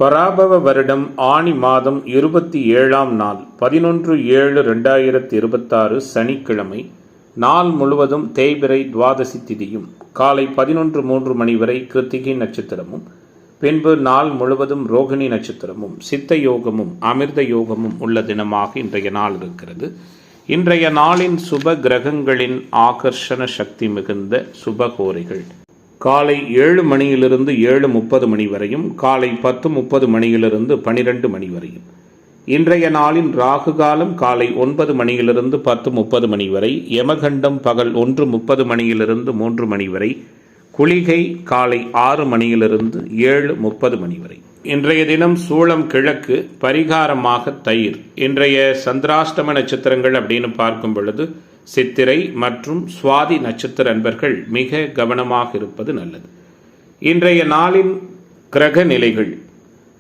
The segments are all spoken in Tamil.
பராபவ வருடம் ஆனி மாதம் 27ஆம் நாள் 11/7/2026 சனிக்கிழமை. நாள் முழுவதும் தேய்பிறை துவாதசி திதியும் காலை 11:03 மணி வரை கிருத்திகை நட்சத்திரமும் பின்பு நாள் முழுவதும் ரோகிணி நட்சத்திரமும் சித்த யோகமும் அமிர்த யோகமும் உள்ள தினமாக இன்றைய நாள் இருக்கிறது. இன்றைய நாளின் சுப கிரகங்களின் ஆகர்ஷண சக்தி மிகுந்த சுபகோரைகள் காலை 7 மணியிலிருந்து 7:30 மணி வரையும், காலை 10:30 மணியிலிருந்து 12 மணி வரையும். இன்றைய நாளின் ராகு காலம் காலை 9 மணியிலிருந்து 10:30 மணி வரை, யமகண்டம் பகல் 1:30 மணியிலிருந்து 3 மணி வரை, குளிகை காலை 6 மணியிலிருந்து 7:30 மணி வரை. இன்றைய தினம் சூளம் கிழக்கு, பரிகாரமாக தயிர். இன்றைய சந்திராஷ்டம நட்சத்திரங்கள் அப்படின்னு பார்க்கும் பொழுது சித்திரை மற்றும் சுவாதி நட்சத்திர அன்பர்கள் மிக கவனமாக இருப்பது நல்லது. இன்றைய நாளின் கிரக நிலைகள்: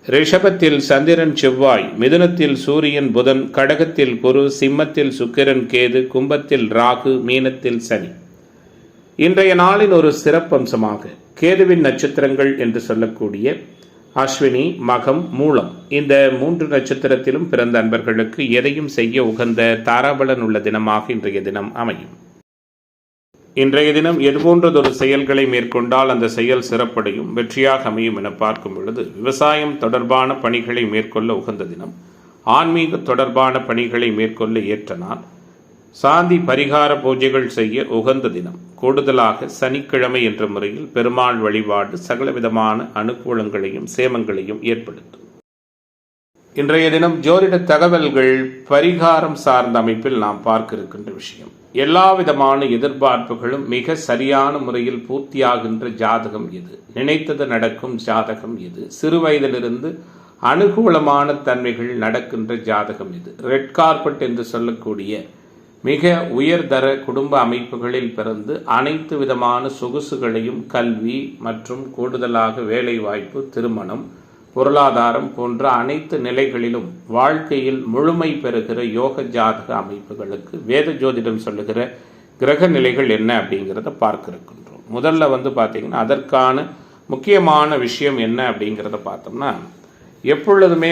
ரிஷபத்தில் சந்திரன் செவ்வாய், மிதுனத்தில் சூரியன் புதன், கடகத்தில் குரு, சிம்மத்தில் சுக்கிரன் கேது, கும்பத்தில் ராகு, மீனத்தில் சனி. இன்றைய நாளின் ஒரு சிறப்பம்சமாக கேதுவின் நட்சத்திரங்கள் என்று சொல்லக்கூடிய அஸ்வினி, மகம், மூலம் இந்த 3 நட்சத்திரத்திலும் பிறந்த அன்பர்களுக்கு எதையும் செய்ய உகந்த தாராபலன் உள்ள தினமாக இன்றைய தினம் அமையும். இன்றைய தினம் எதுபோன்றதொரு செயல்களை மேற்கொண்டால் அந்த செயல் சிறப்படையும் வெற்றியாக அமையும் என பார்க்கும் பொழுது, விவசாயம் தொடர்பான பணிகளை மேற்கொள்ள உகந்த தினம், ஆன்மீக தொடர்பான பணிகளை மேற்கொள்ள ஏற்ற நாள், சாந்தி பரிகார பூஜைகள் செய்ய உகந்த தினம். கூடுதலாக சனிக்கிழமை என்ற முறையில் பெருமாள் வழிபாடு சகலவிதமான அனுகூலங்களையும் சேமங்களையும் ஏற்படுத்தும். இன்றைய தினம் ஜோதிட தகவல்கள் பரிகாரம் சார்ந்த அமைப்பில் நாம் பார்க்க இருக்கின்ற விஷயம், எல்லா விதமான எதிர்பார்ப்புகளும் மிக சரியான முறையில் பூர்த்தியாகின்ற ஜாதகம் எது, நினைத்தது நடக்கும் ஜாதகம் எது, சிறு வயதிலிருந்து அனுகூலமான தன்மைகள் நடக்கின்ற ஜாதகம் எது, ரெட் கார்பெட் என்று சொல்லக்கூடிய மிக உயர்தர குடும்ப அமைப்புகளில் பிறந்து அனைத்து விதமான சொகுசுகளையும் கல்வி மற்றும் கூடுதலாக வேலை வாய்ப்பு, திருமணம், பொருளாதாரம் போன்ற அனைத்து நிலைகளிலும் வாழ்க்கையில் முழுமை பெறுகிற யோக ஜாதக அமைப்புகளுக்கு வேத ஜோதிடம் சொல்லுகிற கிரக நிலைகள் என்ன அப்படிங்கிறத பார்க்க இருக்கின்றோம். முதல்ல பார்த்தீங்கன்னா அதற்கான முக்கியமான விஷயம் என்ன அப்படிங்கிறத பார்த்தோம்னா, எப்பொழுதுமே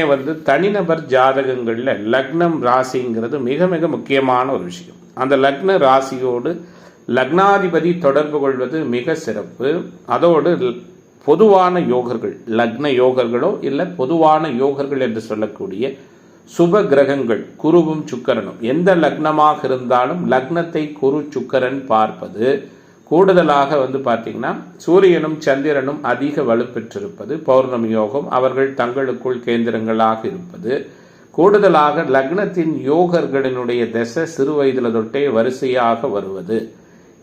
தனிநபர் ஜாதகங்களில் லக்னம் ராசிங்கிறது மிக மிக முக்கியமான ஒரு விஷயம். அந்த லக்ன ராசியோடு லக்னாதிபதி தொடர்பு கொள்வது மிக சிறப்பு. அதோடு பொதுவான யோகர்கள், லக்ன யோகர்களோ இல்லை பொதுவான யோகர்கள் என்று சொல்லக்கூடிய சுப கிரகங்கள் குருவும் சுக்கரனும் எந்த லக்னமாக இருந்தாலும் லக்னத்தை குரு சுக்கரன் பார்ப்பது, கூடுதலாக பார்த்தீங்கன்னா சூரியனும் சந்திரனும் அதிக வலுப்பெற்றிருப்பது, பௌர்ணமி யோகம், அவர்கள் தங்களுக்குள் கேந்திரங்களாக இருப்பது, கூடுதலாக லக்னத்தின் யோகர்களினுடைய தசை சிறு வயதில் தொட்டே வரிசையாக வருவது,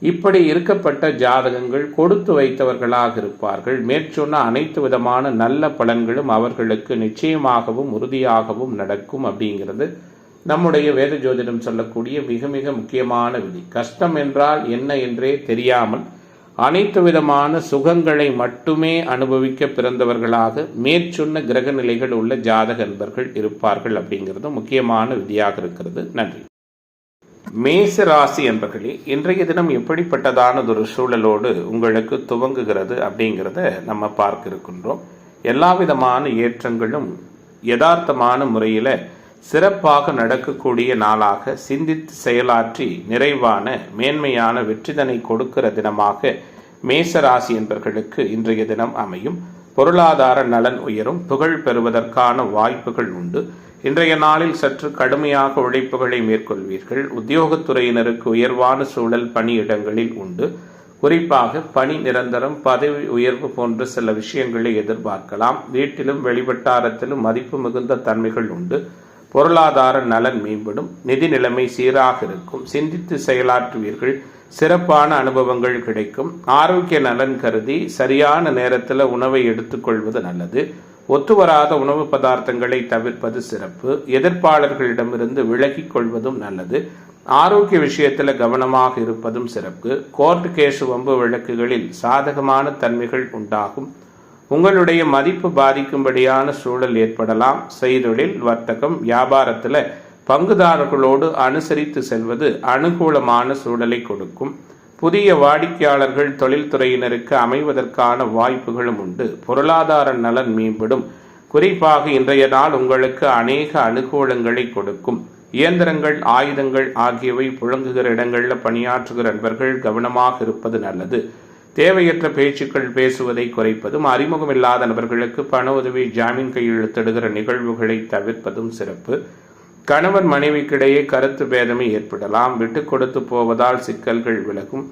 இப்படி இருக்கப்பட்ட ஜாதகங்கள் கொடுத்து வைத்தவர்களாக இருப்பார்கள். மேற்சொன்ன அனைத்து விதமான நல்ல பலன்களும் அவர்களுக்கு நிச்சயமாகவும் உறுதியாகவும் நடக்கும் அப்படிங்கிறது நம்முடைய வேத ஜோதிடம் சொல்லக்கூடிய மிக மிக முக்கியமான விதி. கஷ்டம் என்றால் என்ன என்றே தெரியாமல் அனைத்து விதமான சுகங்களை மட்டுமே அனுபவிக்க பிறந்தவர்களாக மேற்சொன்ன கிரக நிலைகள் உள்ள ஜாதக அன்பர்கள் இருப்பார்கள் அப்படிங்கிறது முக்கியமான விதியாக இருக்கிறது. நன்றி. மேச ராசி என்பர்களே, இன்றைய தினம் எப்படிப்பட்டதானதொரு சூழலோடு உங்களுக்கு துவங்குகிறது அப்படிங்கிறத நம்ம பார்க்க இருக்கின்றோம். எல்லா விதமான ஏற்றங்களும் யதார்த்தமான முறையில் சிறப்பாக நடக்கக்கூடிய நாளாக, சிந்தித்து செயலாற்றி நிறைவான மேன்மையான வெற்றிதனை கொடுக்கிற தினமாக மேசராசி என்பவர்களுக்கு இன்றைய தினம் அமையும். பொருளாதார நலன் உயரும், புகழ் பெறுவதற்கான வாய்ப்புகள் உண்டு. இன்றைய நாளில் சற்று கடுமையாக உழைப்புகளை மேற்கொள்வீர்கள். உத்தியோகத்துறையினருக்கு உயர்வான சூழல் பணியிடங்களில் உண்டு. குறிப்பாக பணி நிரந்தரம், பதவி உயர்வு போன்ற சில விஷயங்களை எதிர்பார்க்கலாம். வீட்டிலும் வெளிவட்டாரத்திலும் மதிப்பு மிகுந்த தன்மைகள் உண்டு. பொருளாதார நலன் மேம்படும், நிதி நிலைமை சீராக இருக்கும். சிந்தித்து செயலாற்றுவீர்கள், சிறப்பான அனுபவங்கள் கிடைக்கும். ஆரோக்கிய நலன் கருதி சரியான நேரத்தில் உணவை எடுத்துக்கொள்வது நல்லது. ஒத்துவராத உணவு பதார்த்தங்களை தவிர்ப்பது சிறப்பு. எதிர்ப்பாளர்களிடமிருந்து விலகிக் கொள்வதும் நல்லது. ஆரோக்கிய விஷயத்தில் கவனமாக இருப்பதும் சிறப்பு. கோர்ட் கேஸ் வம்பு வழக்குகளில் சாதகமான தன்மைகள் உண்டாகும். உங்களுடைய மதிப்பு பாதிக்கும்படியான சூழல் ஏற்படலாம். செய்தொழில், வர்த்தகம், வியாபாரத்தில் பங்குதாரர்களோடு அனுசரித்து செல்வது அனுகூலமான சூழலை கொடுக்கும். புதிய வாடிக்கையாளர்கள் தொழில்துறையினருக்கு அமைவதற்கான வாய்ப்புகளும் உண்டு. பொருளாதார நலன் மேம்படும். குறிப்பாக இன்றைய நாள் உங்களுக்கு அநேக அனுகூலங்களை கொடுக்கும். இயந்திரங்கள், ஆயுதங்கள் ஆகியவை புழங்குகிற இடங்களில் பணியாற்றுகிற நண்பர்கள் கவனமாக இருப்பது நல்லது. தேவையற்ற பேச்சுக்கள் பேசுவதை குறைப்பதும், அறிமுகமில்லாத நபர்களுக்கு பண உதவி, ஜாமீன் கையெழுத்திடுகிற நிகழ்வுகளை தவிர்ப்பதும் சிறப்பு. கணவன் மனைவிக்கிடையே கருத்து பேதமை ஏற்படலாம். விட்டு கொடுத்து போவதால் சிக்கல்கள் விலகும்.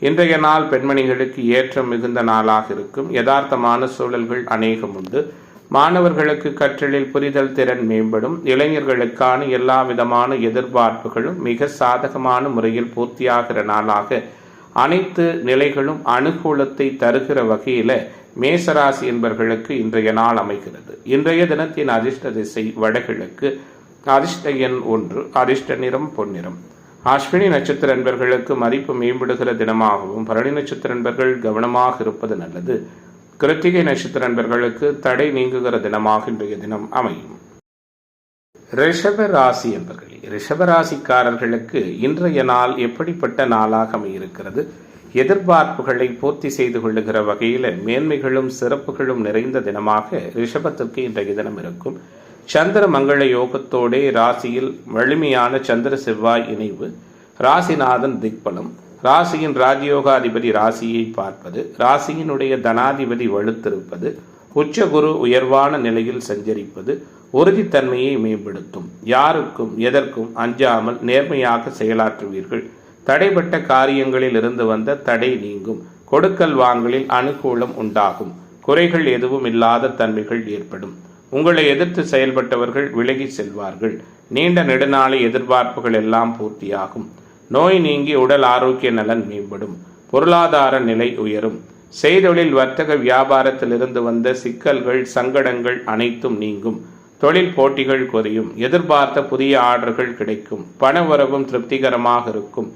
இன்றைய நாள் பெண்மணிகளுக்கு ஏற்றம் மிகுந்த நாளாக இருக்கும். யதார்த்தமான சூழல்கள் அநேகம் உண்டு. மாணவர்களுக்கு கற்றலில் புரிதல் திறன் மேம்படும். இளைஞர்களுக்கான எல்லா விதமான எதிர்பார்ப்புகளும் மிக சாதகமான முறையில் பூர்த்தியாகிற நாளாக அனைத்து நிலைகளும் அனுகூலத்தை தருகிற வகையில மேசராசி என்பவர்களுக்கு இன்றைய நாள் அமைகிறது. இன்றைய தினத்தின் அதிர்ஷ்ட திசை வடகிழக்கு. அதிர்ஷ்ட எண் 1. அதிர்ஷ்ட நிறம் பொன்னிறம். அஸ்வினி நட்சத்திர நண்பர்களுக்கு மதிப்பு மேம்படுகிற தினமாகவும், பரணி நட்சத்திர நண்பர்கள் கவனமாக இருப்பது நல்லது. கிருத்திகை நட்சத்திர நண்பர்களுக்கு தடை நீங்குகிற தினமாக இன்றைய தினம் அமையும். ரிஷப ராசி என்பர்களே, ரிஷபராசிக்காரர்களுக்கு இன்றைய நாள் எப்படிப்பட்ட நாளாக அமையிருக்கிறது? எதிர்பார்ப்புகளை பூர்த்தி செய்து கொள்ளுகிற வகையில் மேன்மைகளும் சிறப்புகளும் நிறைந்த தினமாக ரிஷபத்திற்கு இன்றைய தினம் இருக்கும். சந்திர மங்கள யோகத்தோடே ராசியில் வலிமையான சந்திர செவ்வாய் இணைவு, ராசிநாதன் திக்பலம், ராசியின் ராஜயோகாதிபதி ராசியை பார்ப்பது, ராசியினுடைய தனாதிபதி வலுத்திருப்பது, உச்சகுரு உயர்வான நிலையில் சஞ்சரிப்பது உறுதித்தன்மையை மேம்படுத்தும். யாருக்கும் எதற்கும் அஞ்சாமல் நேர்மையாக செயலாற்றுவீர்கள். தடைப்பட்ட காரியங்களில் இருந்து வந்த தடை நீங்கும். கொடுக்கல் வாங்கலில் அனுகூலம் உண்டாகும். குறைகள் எதுவும் இல்லாத தன்மைகள் ஏற்படும். உங்களை எதிர்த்து செயல்பட்டவர்கள் விலகி செல்வார்கள். நீண்ட நெடுநாள எதிர்பார்ப்புகள் எல்லாம் பூர்த்தியாகும். நோய் நீங்கி உடல் ஆரோக்கிய நலன் மேம்படும். பொருளாதார நிலை உயரும். செய்தொழில், வர்த்தக, வியாபாரத்திலிருந்து வந்த சிக்கல்கள், சங்கடங்கள் அனைத்தும் நீங்கும். தொழில் போட்டிகள் குறையும். எதிர்பார்த்த புதிய ஆர்டர்கள் கிடைக்கும். பண வரவும் திருப்திகரமாக இருக்கும்.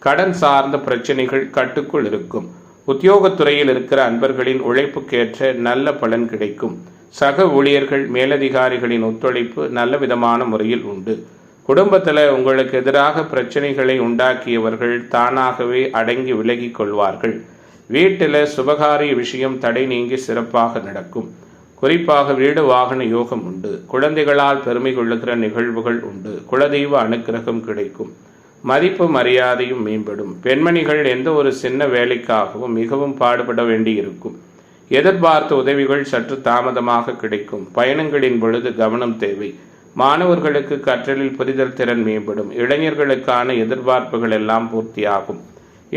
கடன் சார்ந்த பிரச்சனைகள் கட்டுக்குள் இருக்கும். உத்தியோகத்துறையில் இருக்கிற அன்பர்களின் உழைப்புக்கேற்ற நல்ல பலன் கிடைக்கும். சக ஊழியர்கள், மேலதிகாரிகளின் ஒத்துழைப்பு நல்ல விதமான முறையில் உண்டு. குடும்பத்தில் உங்களுக்கு எதிராக பிரச்சனைகளை உண்டாக்கியவர்கள் தானாகவே அடங்கி விலகி கொள்வார்கள். வீட்டில் சுபகாரிய விஷயம் தடை நீங்கி சிறப்பாக நடக்கும். குறிப்பாக வீடு வாகன யோகம் உண்டு. குழந்தைகளால் பெருமை கொள்ளுகிற நிகழ்வுகள் உண்டு. குலதெய்வ அனுக்கிரகம் கிடைக்கும். மதிப்பு மரியாதையும் மேம்படும். பெண்மணிகள் எந்த ஒரு சின்ன வேலைக்காகவும் மிகவும் பாடுபட வேண்டி இருக்கும். எதிர்பார்த்த உதவிகள் சற்று தாமதமாக கிடைக்கும். பயணங்களின் பொழுது கவனம் தேவை. மாணவர்களுக்கு கற்றலில் புரிதல் திறன் மேம்படும். இளைஞர்களுக்கான எதிர்பார்ப்புகள் எல்லாம் பூர்த்தியாகும்.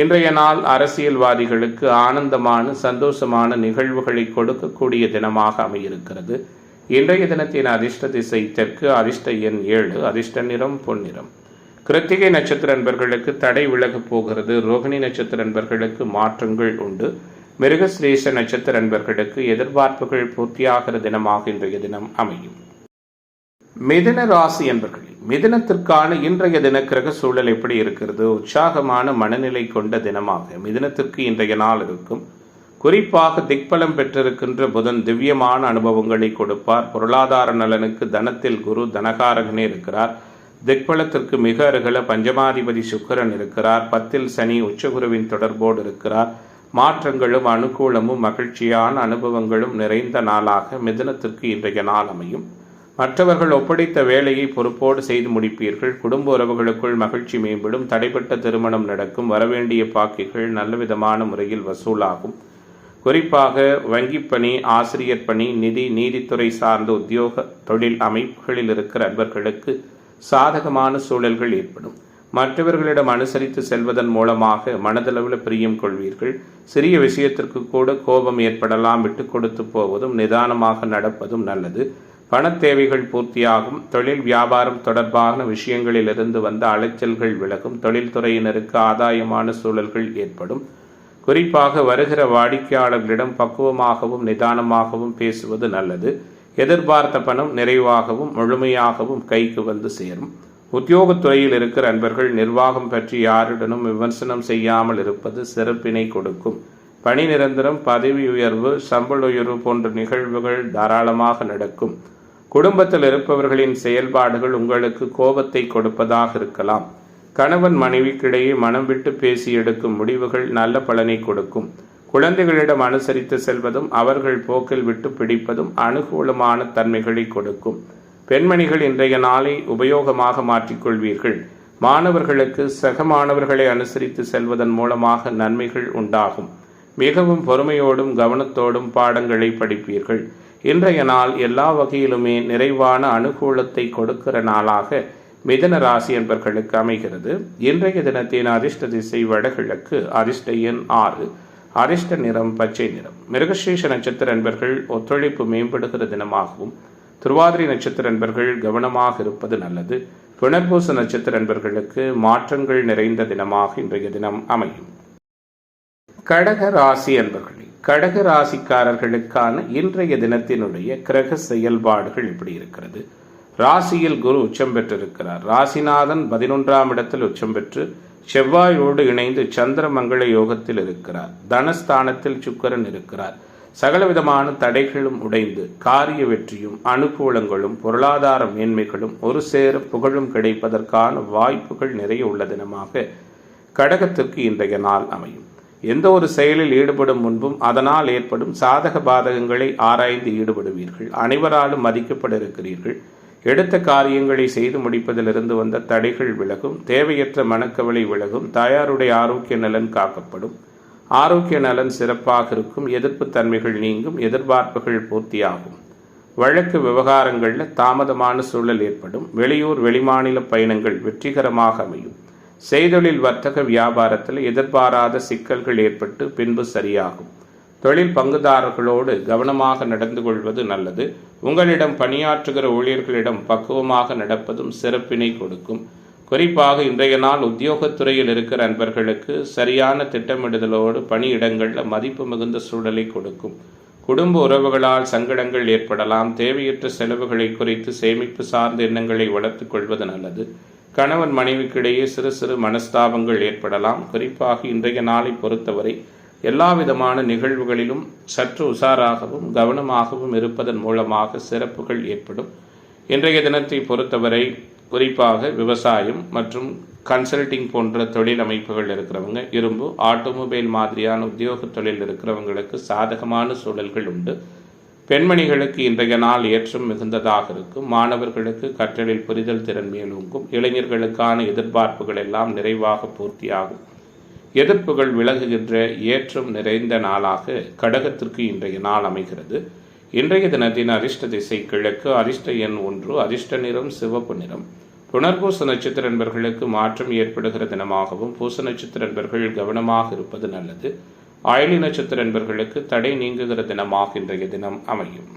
இன்றைய நாள் அரசியல்வாதிகளுக்கு ஆனந்தமான சந்தோஷமான நிகழ்வுகளை கொடுக்கக்கூடிய தினமாக அமையிருக்கிறது. இன்றைய தினத்தின் அதிர்ஷ்ட திசை தெற்கு. அதிர்ஷ்ட எண் 7. அதிர்ஷ்ட நிறம் பொன்னிறம். கிருத்திகை நட்சத்திர நண்பர்களுக்கு தடை விலகப் போகிறது. ரோகிணி நட்சத்திர நண்பர்களுக்கு மாற்றங்கள் உண்டு. மிருகஸ்ரீஷ நட்சத்திர நண்பர்களுக்கு எதிர்பார்ப்புகள் பூர்த்தியாகிற தினமாக இன்றைய தினம் அமையும். மிதுன ராசி என்பர்களே, மிதுனத்திற்கான இன்றைய தின கிரக சூழல் எப்படி இருக்கிறது? உற்சாகமான மனநிலை கொண்ட தினமாக மிதுனத்திற்கு இன்றைய நாள் இருக்கும். குறிப்பாக திக்பலம் பெற்றிருக்கின்ற புதன் திவ்யமான அனுபவங்களை கொடுப்பார். பொருளாதார நலனுக்கு தனத்தில் குரு தனகாரகனே இருக்கிறார். திக்பலத்திற்கு மிக அருகில பஞ்சமாதிபதி சுக்கிரன் இருக்கிறார். 10ல் சனி உச்சகுருவின் தொடர்போடு இருக்கிறார். மாற்றங்களும் அனுகூலமும் மகிழ்ச்சியான அனுபவங்களும் நிறைந்த நாளாக மிதுனத்திற்கு இன்றைய நாள் அமையும். மற்றவர்கள் ஒப்படைத்த வேலையை பொறுப்போடு செய்து முடிப்பீர்கள். குடும்ப உறவுகளுக்குள் மகிழ்ச்சி மேம்படும். தடைப்பட்ட திருமணம் நடக்கும். வரவேண்டிய பாக்கிகள் நல்ல விதமான முறையில் வசூலாகும். குறிப்பாக வங்கிப் பணி, ஆசிரியர் பணி, நிதி, நீதித்துறை சார்ந்த உத்தியோக தொழில் அமைப்புகளில் இருக்கிற அன்பர்களுக்கு சாதகமான சூழல்கள் ஏற்படும். மற்றவர்களிடம் அனுசரித்து செல்வதன் மூலமாக மனதளவில் பிரியம் கொள்வீர்கள். சிறிய விஷயத்திற்கு கூட கோபம் ஏற்படலாம். விட்டு கொடுத்து போவதும் நிதானமாக நடப்பதும் நல்லது. பண தேவைகள் பூர்த்தியாகும். தொழில் வியாபாரம் தொடர்பான விஷயங்களிலிருந்து வந்த அலைச்சல்கள் விலகும். தொழில்துறையினருக்கு ஆதாயமான சூழல்கள் ஏற்படும். குறிப்பாக வருகிற வாடிக்கையாளர்களிடம் பக்குவமாகவும் நிதானமாகவும் பேசுவது நல்லது. எதிர்பார்த்த பணம் நிறைவாகவும் முழுமையாகவும் கைக்கு வந்து சேரும். உத்தியோகத்துறையில் இருக்கிற அன்பர்கள் நிர்வாகம் பற்றி யாருடனும் விமர்சனம் செய்யாமல் இருப்பது சிறப்பினை கொடுக்கும். பணி நிரந்தரம், பதவி உயர்வு, சம்பள உயர்வு போன்ற நிகழ்வுகள் தாராளமாக நடக்கும். குடும்பத்தில் இருப்பவர்களின் செயல்பாடுகள் உங்களுக்கு கோபத்தை கொடுப்பதாக இருக்கலாம். கணவன் மனைவிக்கிடையே மனம் விட்டு பேசி எடுக்கும் முடிவுகள் நல்ல பலனை கொடுக்கும். குழந்தைகளிடம் அனுசரித்து செல்வதும் அவர்கள் போக்கில் விட்டு பிடிப்பதும் அனுகூலமான தன்மைகளை கொடுக்கும். பெண்மணிகள் இன்றைய நாளை உபயோகமாக மாற்றிக்கொள்வீர்கள். மாணவர்களுக்கு சக மாணவர்களை அனுசரித்து செல்வதன் மூலமாக நன்மைகள் உண்டாகும். மிகவும் பொறுமையோடும் கவனத்தோடும் பாடங்களை படிப்பீர்கள். இன்றைய நாள் எல்லா வகையிலுமே நிறைவான அனுகூலத்தை கொடுக்கிற நாளாக மிதுன ராசி என்பர்களுக்கு அமைகிறது. இன்றைய தினத்தின் அதிர்ஷ்ட திசை வடகிழக்கு, அதிர்ஷ்ட எண் 6, அதிர்ஷ்ட நிறம் பச்சை நிறம். மிருகசீஷ நட்சத்திர அன்பர்கள் ஒத்துழைப்பு மேம்படுகிற தினமாகவும், திருவாதிரை நட்சத்திர அன்பர்கள் கவனமாக இருப்பது நல்லது. புனர்பூச நட்சத்திர அன்பர்களுக்கு மாற்றங்கள் நிறைந்த தினமாக இன்றைய தினம் அமையும். கடக ராசி அன்பர்களே, கடக ராசிக்காரர்களுக்கான இன்றைய தினத்தினுடைய கிரக செயல்பாடுகள் இப்படி இருக்கிறது. ராசியில் குரு உச்சம் பெற்றிருக்கிறார். ராசிநாதன் 11ஆம் இடத்தில் உச்சம் பெற்று செவ்வாயோடு இணைந்து சந்திரமங்கள யோகத்தில் இருக்கிறார். தனஸ்தானத்தில் சுக்கிரன் இருக்கிறார். சகலவிதமான தடைகளும் உடைந்து காரிய வெற்றியும் அனுகூலங்களும் பொருளாதார மேன்மைகளும் ஒரு சேர புகழும் கிடைப்பதற்கான வாய்ப்புகள் நிறைய உள்ள தினமாக கடகத்திற்கு இன்றைய நாள் அமையும். எந்த ஒரு செயலில் ஈடுபடும் முன்பும் அதனால் ஏற்படும் சாதக பாதகங்களை ஆராய்ந்து ஈடுபடுவீர்கள். அனைவராலும் மதிக்கப்பட இருக்கிறீர்கள். எடுத்த காரியங்களை செய்து முடிப்பதிலிருந்து வந்த தடைகள் விலகும். தேவையற்ற மனக்கவலை விலகும். தாயாருடைய ஆரோக்கிய நலன் காக்கப்படும். ஆரோக்கிய நலன் சிறப்பாக இருக்கும். எதிர்ப்பு தன்மைகள் நீங்கும். எதிர்பார்ப்புகள் பூர்த்தியாகும். வழக்கு விவகாரங்களில் தாமதமான சூழல் ஏற்படும். வெளியூர் வெளிமாநில பயணங்கள் வெற்றிகரமாக அமையும். செய்தொழில் வர்த்தக வியாபாரத்தில் எதிர்பாராத சிக்கல்கள் ஏற்பட்டு பின்பு சரியாகும். தொழில் பங்குதாரர்களோடு கவனமாக நடந்து கொள்வது நல்லது. உங்களிடம் பணியாற்றுகிற ஊழியர்களிடம் பக்குவமாக நடப்பதும் சிறப்பினை கொடுக்கும். குறிப்பாக இன்றைய நாள் உத்தியோகத்துறையில் இருக்கிற அன்பர்களுக்கு சரியான திட்டமிடுதலோடு பணியிடங்களில் மதிப்பு மிகுந்த சூழலை கொடுக்கும். குடும்ப உறவுகளால் சங்கடங்கள் ஏற்படலாம். தேவையற்ற செலவுகளை குறித்து சேமிப்பு சார்ந்த எண்ணங்களை வளர்த்துக் கொள்வது நல்லது. கணவன் மனைவிக்கிடையே சிறு சிறு மனஸ்தாபங்கள் ஏற்படலாம். குறிப்பாக இன்றைய நாளை பொறுத்தவரை எல்லா விதமான நிகழ்வுகளிலும் சற்று உஷாராகவும் கவனமாகவும் இருப்பதன் மூலமாக சிறப்புகள் ஏற்படும். இன்றைய தினத்தை பொறுத்தவரை குறிப்பாக விவசாயம் மற்றும் கன்சல்டிங் போன்ற தொழில் அமைப்புகள் இருக்கிறவங்க, இரும்பு, ஆட்டோமொபைல் மாதிரியான உத்தியோக தொழில் இருக்கிறவங்களுக்கு சாதகமான சூழல்கள் உண்டு. பெண்மணிகளுக்கு இன்றைய நாள் ஏற்றம் மிகுந்ததாக இருக்கும். மாணவர்களுக்கு கற்றலில் புரிதல் திறன் மேலோங்கும். இளைஞர்களுக்கான எதிர்பார்ப்புகள் எல்லாம் நிறைவாக பூர்த்தியாகும். எதிர்ப்புகள் விலகுகின்ற ஏற்றம் நிறைந்த நாளாக கடகத்திற்கு இன்றைய நாள் அமைகிறது. இன்றைய தினத்தின் அதிர்ஷ்ட திசை கிழக்கு, அதிர்ஷ்ட எண் 1, அதிர்ஷ்ட நிறம் சிவப்பு நிறம். புனர்பூச நட்சத்திர நண்பர்களுக்கு மாற்றம் ஏற்படுகிற தினமாகவும், பூச நட்சத்திர நண்பர்கள் கவனமாக இருப்பது நல்லது. ஆயிலி நட்சத்திர நண்பர்களுக்கு தடை நீங்குகிற தினமாக இன்றைய தினம் அமையும்.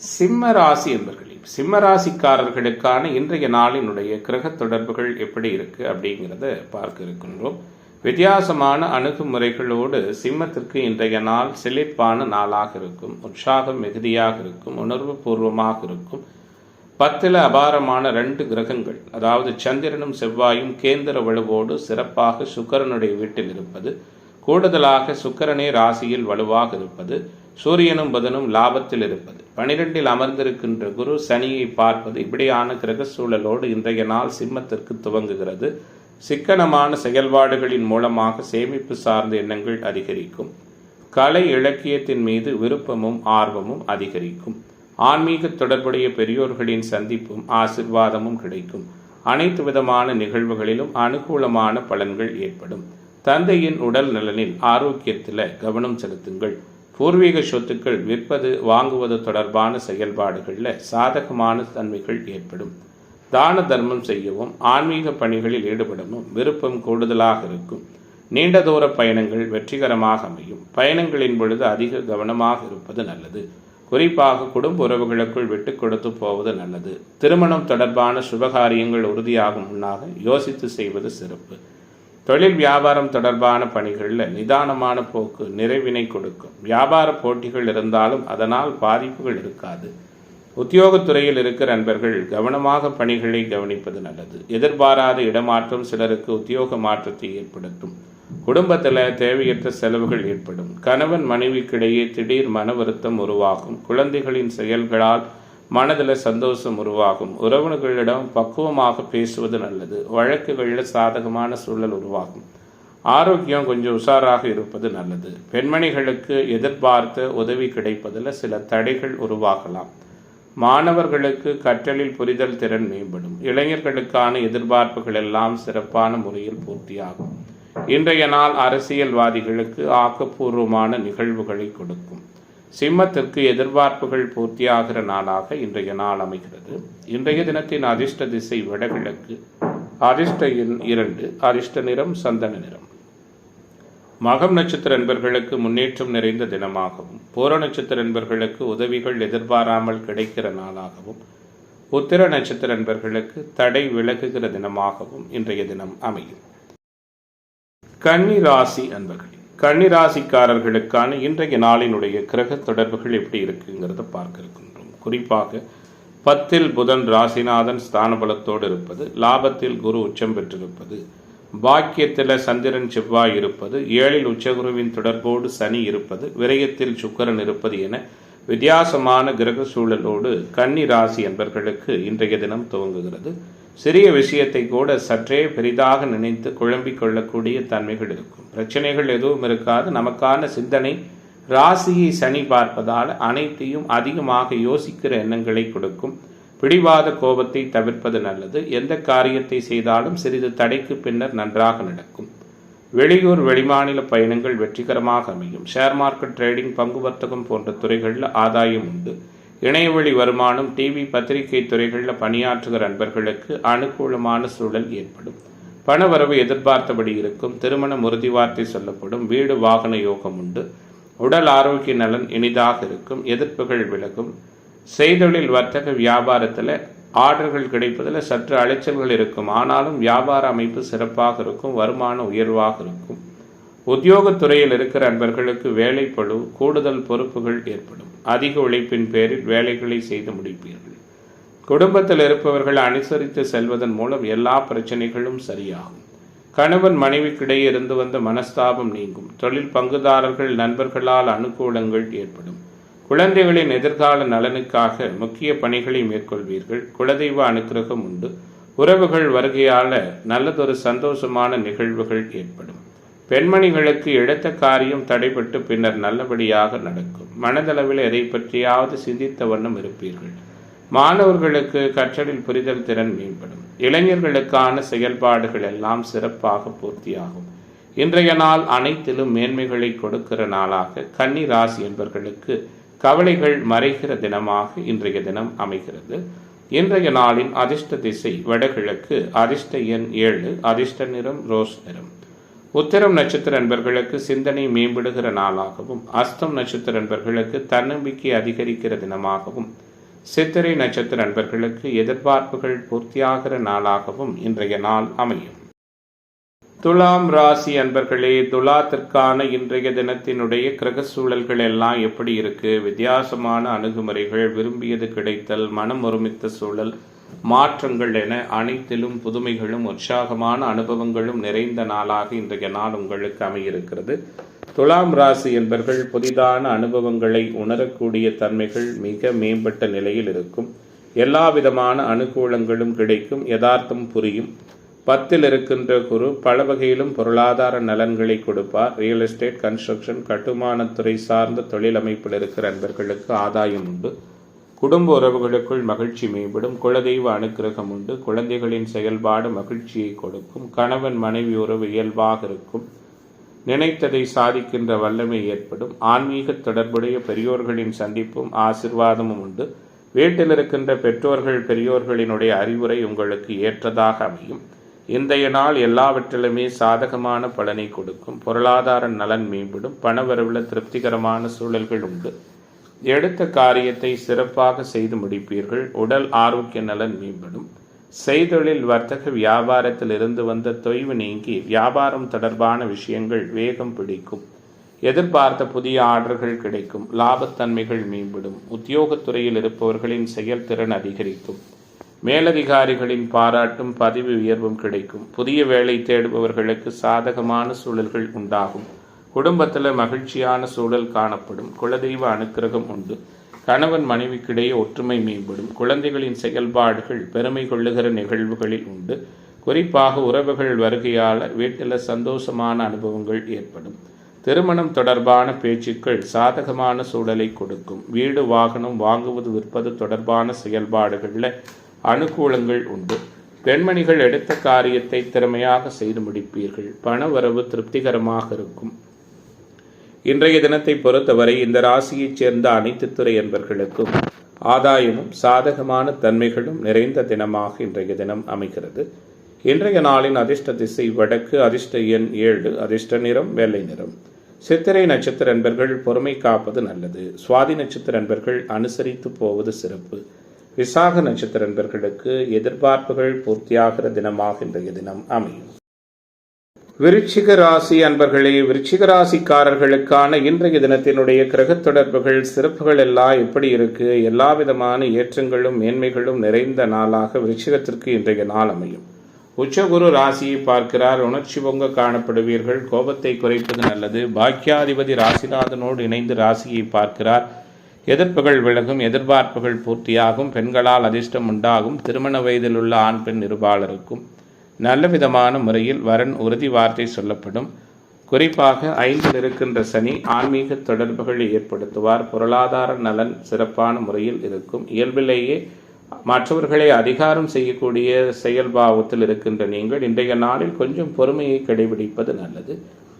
சிம்ம ராசி என்பர்களே, சிம்ம ராசிக்காரர்களுக்கான இன்றைய நாளினுடைய கிரக தொடர்புகள் எப்படி இருக்கு அப்படிங்கிறத பார்க்க இருக்கின்றோம். வித்தியாசமான அணுகுமுறைகளோடு சிம்மத்திற்கு இன்றைய நாள் செழிப்பான நாளாக இருக்கும். உற்சாகம் மிகுதியாக இருக்கும். உணர்வு பூர்வமாக இருக்கும். 10 அபாரமான 2 கிரகங்கள், அதாவது சந்திரனும் செவ்வாயும் கேந்திர வலுவோடு சிறப்பாக சுக்கிரனுடைய வீட்டில் இருப்பது, கூடுதலாக சுக்கிரனே ராசியில் வலுவாக இருப்பது, சூரியனும் புதனும் லாபத்தில் இருப்பது, 12இல் அமர்ந்திருக்கின்ற குரு சனியை பார்ப்பது, இப்படியான கிரக சூழலோடு இன்றைய நாள் சிம்மத்திற்கு துவங்குகிறது. சிக்கனமான செயல்பாடுகளின் மூலமாக சேமிப்பு சார்ந்த எண்ணங்கள் அதிகரிக்கும். கலை இலக்கியத்தின் மீது விருப்பமும் ஆர்வமும் அதிகரிக்கும். ஆன்மீக தொடர்புடைய பெரியோர்களின் சந்திப்பும் ஆசிர்வாதமும் கிடைக்கும். அனைத்து விதமான நிகழ்வுகளிலும் அனுகூலமான பலன்கள் ஏற்படும். தந்தையின் உடல் நலனில் ஆரோக்கியத்தில் கவனம் செலுத்துங்கள். பூர்வீக சொத்துக்கள் விற்பது வாங்குவது தொடர்பான செயல்பாடுகளில் சாதகமான தன்மைகள் ஏற்படும். தான தர்மம் செய்யவும் ஆன்மீக பணிகளில் ஈடுபடவும் விருப்பம் கூடுதலாக இருக்கும். நீண்ட தூர பயணங்கள் வெற்றிகரமாக அமையும். பயணங்களின் பொழுது அதிக கவனமாக இருப்பது நல்லது. குறிப்பாக குடும்ப உறவுகளுக்குள் விட்டு கொடுத்து போவது நல்லது. திருமணம் தொடர்பான சுபகாரியங்கள் உறுதியாகும் முன்னாக யோசித்து செய்வது சிறப்பு. தொழில் வியாபாரம் தொடர்பான பணிகளில் நிதானமான போக்கு நிறைவினை கொடுக்கும். வியாபார போட்டிகள் இருந்தாலும் அதனால் பாதிப்புகள் இருக்காது. உத்தியோகத்துறையில் இருக்கிற நண்பர்கள் கவனமாக பணிகளை கவனிப்பது நல்லது. எதிர்பாராத இடமாற்றம் சிலருக்கு உத்தியோக மாற்றத்தை ஏற்படுத்தும். குடும்பத்தில் தேவையற்ற செலவுகள் ஏற்படும். கணவன் மனைவிக்கிடையே திடீர் மன வருத்தம் உருவாகும். குழந்தைகளின் செயல்களால் மனதில் சந்தோஷம் உருவாகும். உறவினர்களிடம் பக்குவமாக பேசுவது நல்லது. வழக்குகளில் சாதகமான சூழல் உருவாகும். ஆரோக்கியம் கொஞ்சம் உஷாராக இருப்பது நல்லது. பெண்மணிகளுக்கு எதிர்பார்த்த உதவி கிடைப்பதில் சில தடைகள் உருவாகலாம். மாணவர்களுக்கு கற்றலில் புரிதல் திறன் மேம்படும். இளைஞர்களுக்கான எதிர்பார்ப்புகள் எல்லாம் சிறப்பான முறையில் பூர்த்தியாகும். இன்றைய நாள் அரசியல்வாதிகளுக்கு ஆக்கப்பூர்வமான நிகழ்வுகளை கொடுக்கும். சிம்மத்திற்கு எதிர்பார்ப்புகள் பூர்த்தியாகிற நாளாக இன்றைய நாள் அமைகிறது. இன்றைய தினத்தின் அதிர்ஷ்ட திசை வடகிழக்கு, அதிர்ஷ்ட எண் 2, அதிர்ஷ்ட நிறம் சந்தன நிறம். மகம் நட்சத்திர நண்பர்களுக்கு முன்னேற்றம் நிறைந்த தினமாகவும், பூர நட்சத்திர நண்பர்களுக்கு உதவிகள் எதிர்பாராமல் கிடைக்கிற நாளாகவும், உத்திர நட்சத்திர நண்பர்களுக்கு தடை விலகுகிற தினமாகவும் இன்றைய தினம் அமையும். கன்னி ராசி அன்பர்களே, கன்னி ராசிக்காரர்களுக்கான இன்றைய நாளினுடைய கிரக தொடர்புகள் எப்படி இருக்குங்கிறத பார்க்க இருக்கின்றோம். குறிப்பாக 10ல் புதன் ராசிநாதன் ஸ்தான பலத்தோடு இருப்பது, லாபத்தில் குரு உச்சம் பெற்றிருப்பது, பாக்கியத்தில் சந்திரன் செவ்வாய் இருப்பது, 7ல் உச்சகுருவின் தொடர்போடு சனி இருப்பது, விரயத்தில் சுக்கிரன் இருப்பது என வித்தியாசமான கிரக சூழலோடு கன்னி ராசி என்பர்களுக்கு இன்றைய தினம் துவங்குகிறது. சிறிய விஷயத்தை கூட சற்றே பெரிதாக நினைத்து குழம்பிக் கொள்ளக்கூடிய தன்மைகள் இருக்கும். பிரச்சனைகள் எதுவும் இருக்காது. நமக்கான சிந்தனை ராசியை சனி பார்ப்பதால் அனைத்தையும் அதிகமாக யோசிக்கிற எண்ணங்களை கொடுக்கும். பிடிவாத கோபத்தை தவிர்ப்பது நல்லது. எந்த காரியத்தை செய்தாலும் சிறிது தடைக்கு பின்னர் நன்றாக நடக்கும். வெளியூர் வெளிமாநில பயணங்கள் வெற்றிகரமாக அமையும். ஷேர் மார்க்கெட், ட்ரேடிங், பங்கு வர்த்தகம் போன்ற துறைகளில் ஆதாயம் உண்டு. இணையவழி வருமானம், டிவி, பத்திரிகை துறைகளில் பணியாற்றுகிற நண்பர்களுக்கு அனுகூலமான சூழல் ஏற்படும். பணவரவு எதிர்பார்த்தபடி இருக்கும். திருமணம் உறுதிவார்த்தை சொல்லப்படும். வீடு வாகன யோகம் உண்டு. உடல் ஆரோக்கிய நலன் இனிதாக இருக்கும். எதிர்ப்புகள் விலகும். செய்தொழில், வர்த்தக, வியாபாரத்தில் ஆர்டர்கள் கிடைப்பதில் சற்று அலைச்சல்கள் இருக்கும். ஆனாலும் வியாபார அமைப்பு சிறப்பாக இருக்கும். வருமானம் உயர்வாக இருக்கும். உத்தியோகத்துறையில் இருக்கிற நண்பர்களுக்கு வேலைப்பளு, கூடுதல் பொறுப்புகள் ஏற்படும். அதிக உழைப்பின் பேரில் வேலைகளை செய்து முடிப்பீர்கள். குடும்பத்தில் இருப்பவர்கள் அனுசரித்து செல்வதன் மூலம் எல்லா பிரச்சனைகளும் சரியாகும். கணவன் மனைவிக்கிடையே இருந்து வந்த மனஸ்தாபம் நீங்கும். தொழில் பங்குதாரர்கள், நண்பர்களால் அனுகூலங்கள் ஏற்படும். குழந்தைகளின் எதிர்கால நலனுக்காக முக்கிய பணிகளை மேற்கொள்வீர்கள். குலதெய்வ அனுக்கிரகம் உண்டு. உறவுகள் வருகையால நல்லதொரு சந்தோஷமான நிகழ்வுகள் ஏற்படும். பெண்மணிகளுக்கு எடுத்த காரியம் தடைபட்டு பின்னர் நல்லபடியாக நடக்கும். மனதளவில் எதை பற்றியாவது சிந்தித்த வண்ணம் இருப்பீர்கள். மாணவர்களுக்கு கற்றலில் புரிதல் திறன் மேம்படும். இளைஞர்களுக்கான செயல்பாடுகள் எல்லாம் சிறப்பாக பூர்த்தியாகும். இன்றைய நாள் அனைத்திலும் மேன்மைகளை கொடுக்கிற நாளாக கன்னி ராசி என்பவர்களுக்கு கவலைகள் மறைகிற தினமாக இன்றைய தினம் அமைகிறது. இன்றைய நாளின் அதிர்ஷ்ட திசை வடகிழக்கு, அதிர்ஷ்ட எண் 7, அதிர்ஷ்ட நிறம் ரோஸ் நிறம். உத்திரம் நட்சத்திர நண்பர்களுக்கு சிந்தனை மேம்படுகிற நாளாகவும், அஸ்தம் நட்சத்திர நண்பர்களுக்கு தன்னம்பிக்கை அதிகரிக்கிற தினமாகவும், சித்திரை நட்சத்திர நண்பர்களுக்கு எதிர்பார்ப்புகள் பூர்த்தியாகிற நாளாகவும் இன்றைய நாள் அமையும். துலாம் ராசி அன்பர்களே, துலாத்திற்கான இன்றைய தினத்தினுடைய கிரக சூழல்கள் எல்லாம் எப்படி இருக்கு? வித்தியாசமான அணுகுமுறைகள், விரும்பியது கிடைத்தல், மனம் ஒருமித்த சூழல், மாற்றங்கள் என அனைத்திலும் புதுமைகளும் உற்சாகமான அனுபவங்களும் நிறைந்த நாளாக இன்றைய நாள் உங்களுக்கு அமையிருக்கிறது. துலாம் ராசி என்பர்கள் புதிதான அனுபவங்களை உணரக்கூடிய தன்மைகள் மிக மேம்பட்ட நிலையில் இருக்கும். எல்லா விதமான அனுகூலங்களும் கிடைக்கும். யதார்த்தம் புரியும். 10ல் இருக்கின்ற குரு பல வகையிலும் பொருளாதார நலன்களை கொடுப்பார். ரியல் எஸ்டேட், கன்ஸ்ட்ரக்ஷன், கட்டுமானத்துறை சார்ந்த தொழில் அமைப்பில் இருக்கிற நண்பர்களுக்கு ஆதாயம் உண்டு. குடும்ப உறவுகளுக்குள் மகிழ்ச்சி மேம்படும். குலதெய்வ அனுக்கிரகம் உண்டு. குழந்தைகளின் செயல்பாடு மகிழ்ச்சியை கொடுக்கும். கணவன் மனைவி உறவு இயல்பாக இருக்கும். நினைத்ததை சாதிக்கின்ற வல்லமை ஏற்படும். ஆன்மீக தொடர்புடைய பெரியோர்களின் சந்திப்பும் ஆசிர்வாதமும் உண்டு. வீட்டில் இருக்கின்ற பெற்றோர்கள், பெரியோர்களினுடைய அறிவுரை உங்களுக்கு ஏற்றதாக அமையும். இன்றைய நாள் எல்லாவற்றிலுமே சாதகமான பலனை கொடுக்கும். பொருளாதார நலன் மேம்படும். பணவரவில் திருப்திகரமான சூழல்கள் உண்டு. எடுத்த காரியத்தை சிறப்பாக செய்து முடிப்பீர்கள். உடல் ஆரோக்கிய நலன் மேம்படும். செய்தொழில், வர்த்தக, வியாபாரத்தில் இருந்து வந்த தொய்வு நீங்கி வியாபாரம் தொடர்பான விஷயங்கள் வேகம் பிடிக்கும். எதிர்பார்த்த புதிய ஆர்டர்கள் கிடைக்கும். லாபத்தன்மைகள் மேம்படும். உத்தியோகத்துறையில் இருப்பவர்களின் செயல்திறன் அதிகரிக்கும். மேலதிகாரிகளின் பாராட்டும் பதவி உயர்வும் கிடைக்கும். புதிய வேலை தேடுபவர்களுக்கு சாதகமான சூழல்கள் உண்டாகும். குடும்பத்தில் மகிழ்ச்சியான சூழல் காணப்படும். குலதெய்வ அனுக்கிரகம் உண்டு. கணவன் மனைவிக்கிடையே ஒற்றுமை மேம்படும். குழந்தைகளின் செயல்பாடுகள் பெருமை கொள்ளுகிற நிகழ்வுகளில் உண்டு. குறிப்பாக உறவுகள் வருகையால் வீட்டில் சந்தோஷமான அனுபவங்கள் ஏற்படும். திருமணம் தொடர்பான பேச்சுக்கள் சாதகமான சூழலை கொடுக்கும். வீடு வாகனம் வாங்குவது விற்பது தொடர்பான செயல்பாடுகளில் அனுகூலங்கள் உண்டு. பெண்மணிகள் எடுத்த காரியத்தை திறமையாக செய்து முடிப்பீர்கள். பண வரவு திருப்திகரமாக இருக்கும். இன்றைய தினத்தை பொறுத்தவரை இந்த ராசியைச் சேர்ந்த அனைத்து துறை என்பர்களுக்கும் ஆதாயமும் சாதகமான தன்மைகளும் நிறைந்த தினமாக இன்றைய தினம் அமைகிறது. இன்றைய நாளின் அதிர்ஷ்ட திசை வடக்கு, அதிர்ஷ்ட எண் 7, அதிர்ஷ்ட நிறம் வெள்ளை நிறம். சித்திரை நட்சத்திர அன்பர்கள் பொறுமை காப்பது நல்லது. சுவாதி நட்சத்திர அன்பர்கள் அனுசரித்து போவது சிறப்பு. விசாக நட்சத்திர அன்பர்களுக்கு எதிர்பார்ப்புகள் பூர்த்தியாகிற தினமாக இன்றைய தினம் அமையும். விருச்சிக ராசி அன்பர்களே, விருச்சிக ராசிக்காரர்களுக்கான இன்றைய தினத்தினுடைய கிரக தொடர்புகள் சிறப்புகள் எல்லாம் எப்படி இருக்கு? எல்லா விதமான ஏற்றங்களும் மேன்மைகளும் நிறைந்த நாளாக விருச்சிகத்திற்கு இன்றைய நாள் அமையும். உச்சகுரு ராசியை பார்க்கிறார். உணர்ச்சி பொங்க காணப்படுவீர்கள். கோபத்தை குறைப்பது நல்லது. பாக்கியாதிபதி ராசிநாதனோடு இணைந்து ராசியை பார்க்கிறார். எதிர்ப்புகள் விலகும். எதிர்பார்ப்புகள் பூர்த்தியாகும். பெண்களால் அதிர்ஷ்டம் உண்டாகும். திருமண வயதில் உள்ள ஆண் பெண் இருபாலருக்கும் நல்ல விதமான முறையில் வரன் உறுதி வார்த்தை சொல்லப்படும். குறிப்பாக 5 இருக்கின்ற சனி ஆன்மீக தொடர்புகளை ஏற்படுத்துவார். பொருளாதார நலன் சிறப்பான முறையில் இருக்கும். இயல்பிலேயே மற்றவர்களை அதிகாரம் செய்யக்கூடிய செயல்பாவத்தில் இருக்கின்ற நீங்கள் இன்றைய நாளில் கொஞ்சம் பொறுமையை கடைபிடிப்பது நல்லது.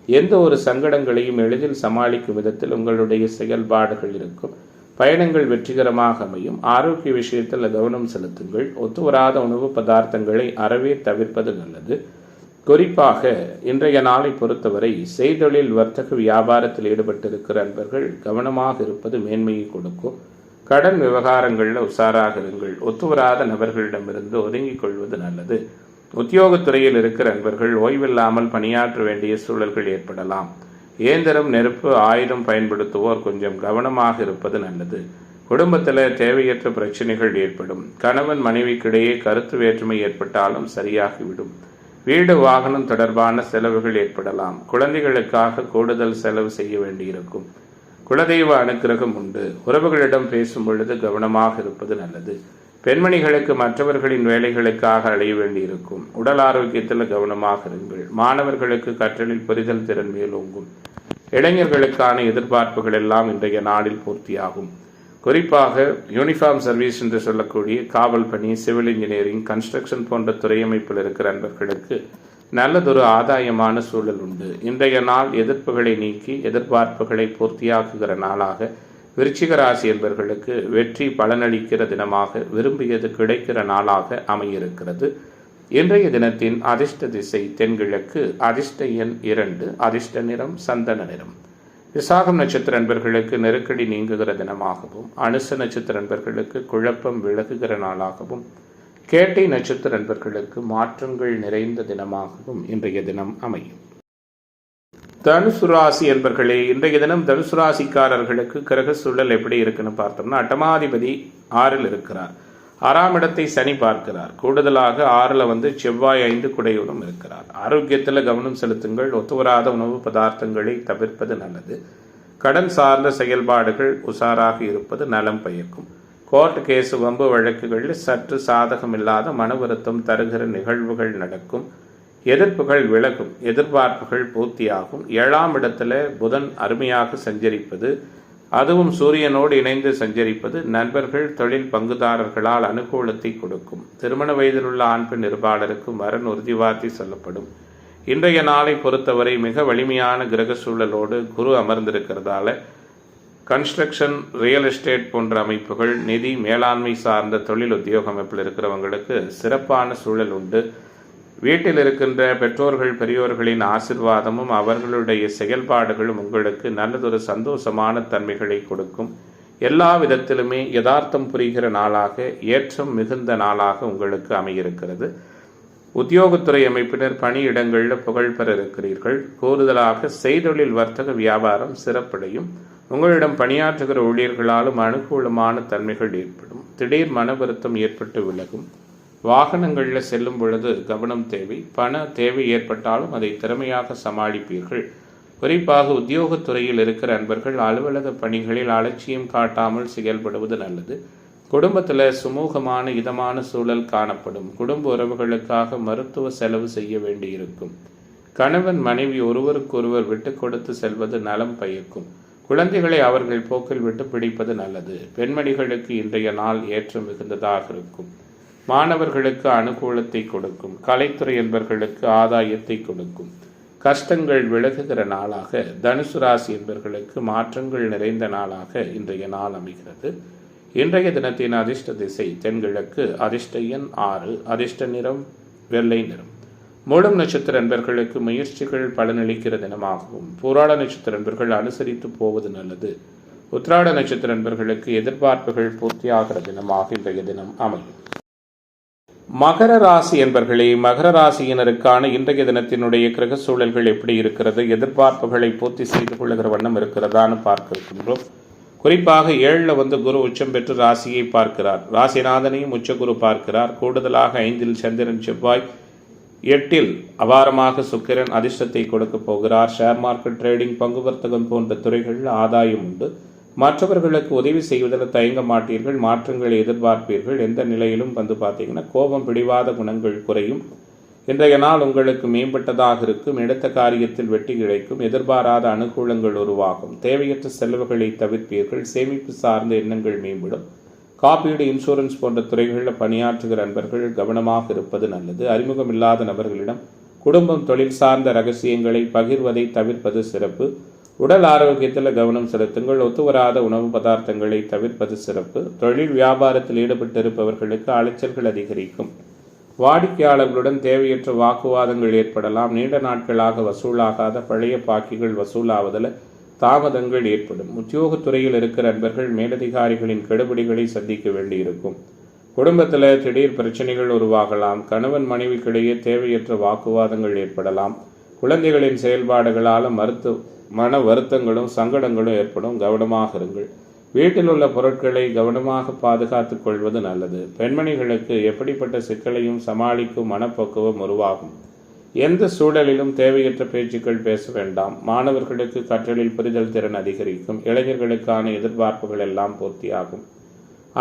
எந்த ஒரு சங்கடங்களையும் எளிதில் சமாளிக்கும் விதத்தில் உங்களுடைய செயல்பாடுகள் இருக்கும். பயணங்கள் வெற்றிகரமாக அமையும். ஆரோக்கிய விஷயத்தில் கவனம் செலுத்துங்கள். ஒத்துவராத உணவு பதார்த்தங்களை அறவே தவிர்ப்பது நல்லது. குறிப்பாக இன்றைய நாளை பொறுத்தவரை செய்தொழில் வர்த்தக வியாபாரத்தில் ஈடுபட்டிருக்கிற அன்பர்கள் கவனமாக இருப்பது மேன்மையை கொடுக்கும். கடன் விவகாரங்களில் உஷாராக இருங்கள். ஒத்துவராத நபர்களிடமிருந்து ஒதுங்கிக் கொள்வது நல்லது. உத்தியோகத்துறையில் இருக்கிற அன்பர்கள் ஓய்வில்லாமல் பணியாற்ற வேண்டிய சூழல்கள் ஏற்படலாம். இயந்திரம், நெருப்பு, ஆயுதம் பயன்படுத்துவோர் கொஞ்சம் கவனமாக இருப்பது நல்லது. குடும்பத்தில் தேவையற்ற பிரச்சனைகள் ஏற்படும். கணவன் மனைவிக்கிடையே கருத்து வேற்றுமை ஏற்பட்டாலும் சரியாகிவிடும். வீடு வாகனம் தொடர்பான செலவுகள் ஏற்படலாம். குழந்தைகளுக்காக கூடுதல் செலவு செய்ய வேண்டியிருக்கும். குலதெய்வ அனுக்கிரகம் உண்டு. உறவுகளிடம் பேசும் பொழுது கவனமாக இருப்பது நல்லது. பெண்மணிகளுக்கு மற்றவர்களின் வேலைகளுக்காக அலைய வேண்டியிருக்கும். உடல் ஆரோக்கியத்தில் கவனமாக இருங்கள். மாணவர்களுக்கு கற்றலில் புரிதல் திறன் மேலோங்கும். இளைஞர்களுக்கான எதிர்பார்ப்புகள் எல்லாம் இன்றைய நாளில் பூர்த்தியாகும். குறிப்பாக யூனிஃபார்ம் சர்வீஸ் என்று சொல்லக்கூடிய காவல் பணி, சிவில் இன்ஜினியரிங், கன்ஸ்ட்ரக்ஷன் போன்ற துறை அமைப்பில் இருக்கிற அன்பர்களுக்கு நல்லதொரு ஆதாயமான சூழல் உண்டு. இன்றைய நாள் எதிர்ப்புகளை நீக்கி எதிர்பார்ப்புகளை பூர்த்தியாக்குகிற நாளாக விருச்சிக ராசி என்பவர்களுக்கு வெற்றி பலனளிக்கிற தினமாக, விரும்பியது கிடைக்கிற நாளாக அமையிருக்கிறது. இன்றைய தினத்தின் அதிர்ஷ்ட திசை தென்கிழக்கு, அதிர்ஷ்ட எண் 2, அதிர்ஷ்ட நிறம் சந்தன நிறம். விசாகம் நட்சத்திர அன்பர்களுக்கு நெருக்கடி நீங்குகிற தினமாகவும், அனுச நட்சத்திர அன்பர்களுக்கு குழப்பம் விலகுகிற நாளாகவும், கேட்டை நட்சத்திர அன்பர்களுக்கு மாற்றங்கள் நிறைந்த தினமாகவும் இன்றைய தினம் அமையும். தனுசு ராசி என்பர்களே, இன்றைய தினம் தனுசு ராசிக்காரர்களுக்கு கிரக சூழல் எப்படி இருக்குன்னு பார்த்தோம்னா, அட்டமாதிபதி 6ல் இருக்கிறார். 6ஆம் இடத்தை சனி பார்க்கிறார். கூடுதலாக 6ல் செவ்வாய் 5 குடையோடும் இருக்கிறார். ஆரோக்கியத்தில் கவனம் செலுத்துங்கள். ஒத்துவராத உணவு பதார்த்தங்களை தவிர்ப்பது நல்லது. கடன் சார்ந்த செயல்பாடுகள் உஷாராக இருப்பது நலம் பயக்கும். கோர்ட் கேஸ் வம்பு வழக்குகளில் சற்று சாதகமில்லாத மன வருத்தம் தருகிற நிகழ்வுகள் நடக்கும். எதிர்ப்புகள் விலகும். எதிர்பார்ப்புகள் பூர்த்தியாகும். 7ஆம் இடத்துல புதன் அருமையாக சஞ்சரிப்பது, அதுவும் சூரியனோடு இணைந்து சஞ்சரிப்பது நண்பர்கள், தொழில் பங்குதாரர்களால் அனுகூலத்தை கொடுக்கும். திருமண வயதில் உள்ள ஆண் பெண் இருபாலருக்கும் வரன் உறுதிவார்த்தை சொல்லப்படும். இன்றைய நாளை பொறுத்தவரை மிக வலிமையான கிரக சூழலோடு குரு அமர்ந்திருக்கிறதால கன்ஸ்ட்ரக்ஷன், ரியல் எஸ்டேட் போன்ற அமைப்புகள், நிதி, மேலாண்மை சார்ந்த தொழில் உத்தியோக அமைப்பில் இருக்கிறவங்களுக்கு சிறப்பான சூழல் உண்டு. வீட்டில் இருக்கின்ற பெற்றோர்கள் பெரியோர்களின் ஆசிர்வாதமும் அவர்களுடைய செயல்பாடுகளும் உங்களுக்கு நல்லதொரு சந்தோஷமான தன்மைகளை கொடுக்கும். எல்லா விதத்திலுமே யதார்த்தம் புரிகிற நாளாக, ஏற்றம் மிகுந்த நாளாக உங்களுக்கு அமையிருக்கிறது. உத்தியோகத்துறை அமைப்பினர் பணியிடங்களில் புகழ் பெற இருக்கிறீர்கள். கூடுதலாக செய்தொழில் வர்த்தக வியாபாரம் சிறப்படையும். உங்களிடம் பணியாற்றுகிற ஊழியர்களாலும் அனுகூலமான தன்மைகள் ஏற்படும். திடீர் மன வருத்தம் ஏற்பட்டு விலகும். வாகனங்களில் செல்லும் பொழுது கவனம் தேவை. பண தேவை ஏற்பட்டாலும் அதை திறமையாக சமாளிப்பீர்கள். குறிப்பாக உத்தியோகத்துறையில் இருக்கிற அன்பர்கள் அலுவலக பணிகளில் அலட்சியம் காட்டாமல் செயல்படுவது நல்லது. குடும்பத்தில் சுமூகமான இதமான சூழல் காணப்படும். குடும்ப உறவுகளுக்காக மருத்துவ செலவு செய்ய வேண்டியிருக்கும். கணவன் மனைவி ஒருவருக்கொருவர் விட்டு கொடுத்து செல்வது நலம் பயக்கும். குழந்தைகளை அவர்கள் போக்கில் விட்டு பிடிப்பது நல்லது. பெண்மணிகளுக்கு இன்றைய நாள் ஏற்றம் மிகுந்ததாக இருக்கும். மாணவர்களுக்கு அனுகூலத்தை கொடுக்கும். கலைத்துறை என்பவர்களுக்கு ஆதாயத்தை கொடுக்கும். கஷ்டங்கள் விலகுகிற நாளாக தனுசு ராசி என்பவர்களுக்கு மாற்றங்கள் நிறைந்த நாளாக இன்றைய நாள் அமைகிறது. இன்றைய தினத்தின் அதிர்ஷ்ட திசை தென்கிழக்கு. அதிர்ஷ்ட எண் 6. அதிர்ஷ்ட நிறம் வெள்ளை நிறம். மூலம் நட்சத்திர நண்பர்களுக்கு முயற்சிகள் பலனளிக்கிற தினமாகவும், பூராட நட்சத்திர நண்பர்கள் அனுசரித்து போவது நல்லது. உத்திராட நட்சத்திர நண்பர்களுக்கு எதிர்பார்ப்புகள் பூர்த்தியாகிற தினமாக இன்றைய தினம் அமையும். மகர ராசி என்பர்களே, மகர ராசியினருக்கான இன்றைய தினத்தினுடைய கிரக சூழல்கள் எப்படி இருக்கிறது, எதிர்பார்ப்புகளை பூர்த்தி செய்து கொள்ளுகிற வண்ணம் இருக்கிறதான்னு பார்க்க இருக்கின்றோம். குறிப்பாக 7ல் குரு உச்சம் பெற்று ராசியை பார்க்கிறார். ராசிநாதனையும் உச்சகுரு பார்க்கிறார். கூடுதலாக 5ல் சந்திரன், செவ்வாய், 8ல் அபாரமாக சுக்கிரன் அதிர்ஷ்டத்தை கொடுக்க போகிறார். ஷேர் மார்க்கெட், ட்ரேடிங், பங்கு வர்த்தகம் போன்ற துறைகளில் ஆதாயம் உண்டு. மற்றவர்களுக்கு உதவி செய்வதில் தயங்க மாட்டீர்கள். மாற்றங்களை எதிர்பார்ப்பீர்கள். எந்த நிலையிலும் பார்த்தீங்கன்னா கோபம், பிடிவாத குணங்கள் குறையும். இன்றைய நாள் உங்களுக்கு மேம்பட்டதாக இருக்கும். எடுத்த காரியத்தில் வெற்றி கிடைக்கும். எதிர்பாராத அனுகூலங்கள் உருவாகும். தேவையற்ற செலவுகளை தவிர்ப்பீர்கள். சேமிப்பு சார்ந்த எண்ணங்கள் மேம்படும். காப்பீடு, இன்சூரன்ஸ் போன்ற துறைகளில் பணியாற்றுகிற நண்பர்கள் கவனமாக இருப்பது நல்லது. அறிமுகம் இல்லாத நபர்களிடம் குடும்பம், தொழில் சார்ந்த ரகசியங்களை பகிர்வதை தவிர்ப்பது சிறப்பு. உடல் ஆரோக்கியத்தில் கவனம் செலுத்துங்கள். ஒத்துவராத உணவு பதார்த்தங்களை தவிர்ப்பது சிறப்பு. தொழில் வியாபாரத்தில் ஈடுபட்டிருப்பவர்களுக்கு அலைச்சல்கள் அதிகரிக்கும். வாடிக்கையாளர்களுடன் தேவையற்ற வாக்குவாதங்கள் ஏற்படலாம். நீண்ட நாட்களாக வசூலாகாத பழைய பாக்கிகள் வசூலாவதில் தாமதங்கள் ஏற்படும். உத்தியோகத்துறையில் இருக்கிற நண்பர்கள் மேலதிகாரிகளின் கெடுபிடிகளை சந்திக்க வேண்டியிருக்கும். குடும்பத்தில் திடீர் பிரச்சனைகள் உருவாகலாம். கணவன் மனைவிக்கிடையே தேவையற்ற வாக்குவாதங்கள் ஏற்படலாம். குழந்தைகளின் செயல்பாடுகளால் மன வருத்தங்களும் சங்கடங்களும் ஏற்படும். கவனமாக இருங்கள். வீட்டில் உள்ள பொருட்களை கவனமாக பாதுகாத்துக் கொள்வது நல்லது. பெண்மணிகளுக்கு எப்படிப்பட்ட சிக்கலையும் சமாளிக்கும் மனப்பக்குவம் உருவாகும். எந்த சூழலிலும் தேவையற்ற பேச்சுக்கள் பேச வேண்டாம். மாணவர்களுக்கு கற்றலில் புரிதல் திறன் அதிகரிக்கும். இளைஞர்களுக்கான எதிர்பார்ப்புகள் எல்லாம் பூர்த்தியாகும்.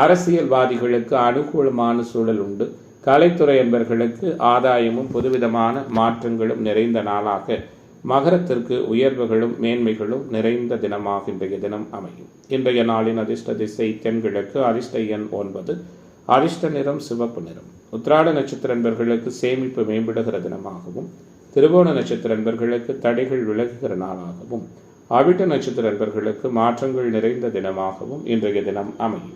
அரசியல்வாதிகளுக்கு அனுகூலமான சூழல் உண்டு. கலைத்துறை என்பவர்களுக்கு ஆதாயமும் புதுவிதமான மாற்றங்களும் நிறைந்த நாளாக மகரத்திற்கு உயர்வுகளும் மேன்மைகளும் நிறைந்த தினமாக இன்றைய தினம் அமையும். இன்றைய நாளின் அதிர்ஷ்ட திசை தென்கிழக்கு. அதிர்ஷ்ட எண் 9. அதிர்ஷ்ட நிறம் சிவப்பு நிறம். உத்திராட நட்சத்திர நண்பர்களுக்கு சேமிப்பு மேம்படுகிற தினமாகவும், திருவோண நட்சத்திர நண்பர்களுக்கு தடைகள் விலகுகிற நாளாகவும், அவிட்ட நட்சத்திர நண்பர்களுக்கு மாற்றங்கள் நிறைந்த தினமாகவும் இன்றைய தினம் அமையும்.